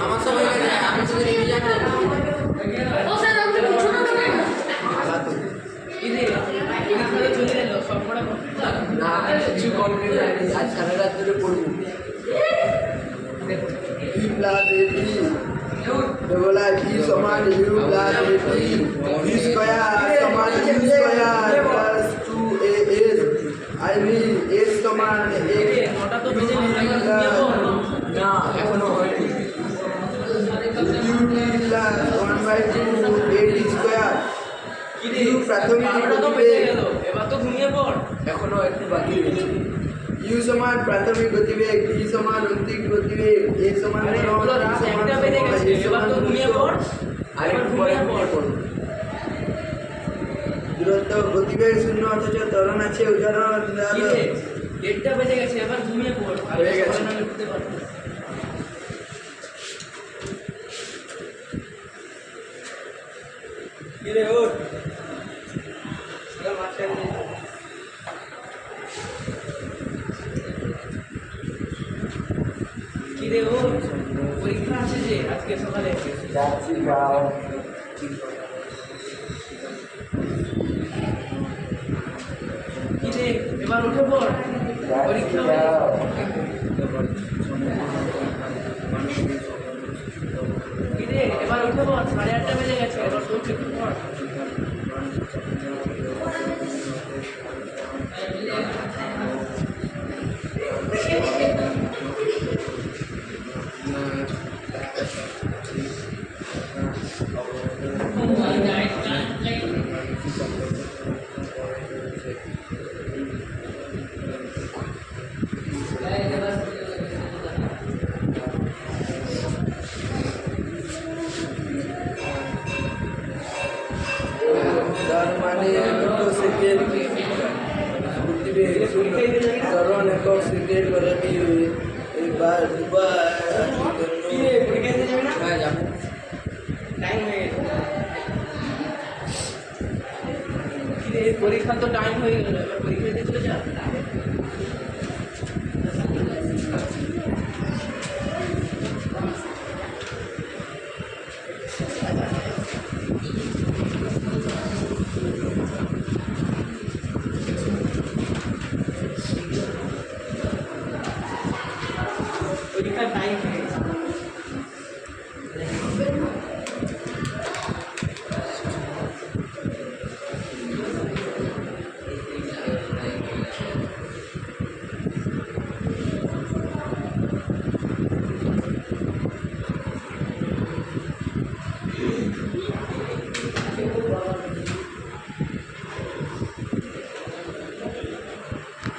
আমার সব হয়ে গেছে, আমি শুধু রিভিশন করব। ও স্যার আপনি কিছু না করেন ইদে এখানে চলে গেল সব পড়া না, কিছু কমপ্লিট হয়নি, আজ সারা রাত ধরে পড়বো। বি প্লাস এটি বলা বি সমান u plus at v square সমান u square plus 2as I mean S সমান এক্স নটা তো বেজে গেল, না এখনো হয়নি। ইউটি প্লাস 1/2 এটি স্কয়ার ইদে ইউ প্রাথমিক নটা তো বেজে গেল, এবার তো ঘুমিয়ে পড়। এখনো একটু বাকি রয়েছে। ইউ সমান প্রাথমিক গতিবেগ ভি সমান অন্তিম গতিবেগ এ সমান আরে ত্বরণ, এগুলো ভি রাত সমান একটা বেজে সময়, গেছে, এ এবার সমান তো ঘুমিয়ে দূরত্ব। পড়। আরেকটু এবার পরে ঘুমিয়ে ঘুমিয়ে পড়। পড়ো। দূরত্ব গতিবেগ শূন্য অথচ ত্বরণ আছে উদাহরণ ইদে দেড়টা বেজে গেছে, এবার ঘুমিয়ে পড়। হয়ে গেছে। না উঠতে পারবো। ইদে ওঠ। কিরে ও পরীক্ষা আছে যে আজকে সকালে। যাচ্ছি গাও কিরে এবার উঠে পড়, পরীক্ষা হবে। কিরে এবার উঠে পড়, 8:30 বেজে গেছে, এবার তো উঠে পড়। তার মানে দুটো সেকেন্ড গতিবেগ শূন্য ত্বরণ একক সেকেন্ড করাটি এবার দুবার কিরে পরীক্ষা দিতে যাবি না? হ্যাঁ যাবো। টাইম হয়ে গেছে। কিরে পরীক্ষা তো টাইম হয়ে গেল, এবার পরীক্ষা দিতে চলে যা।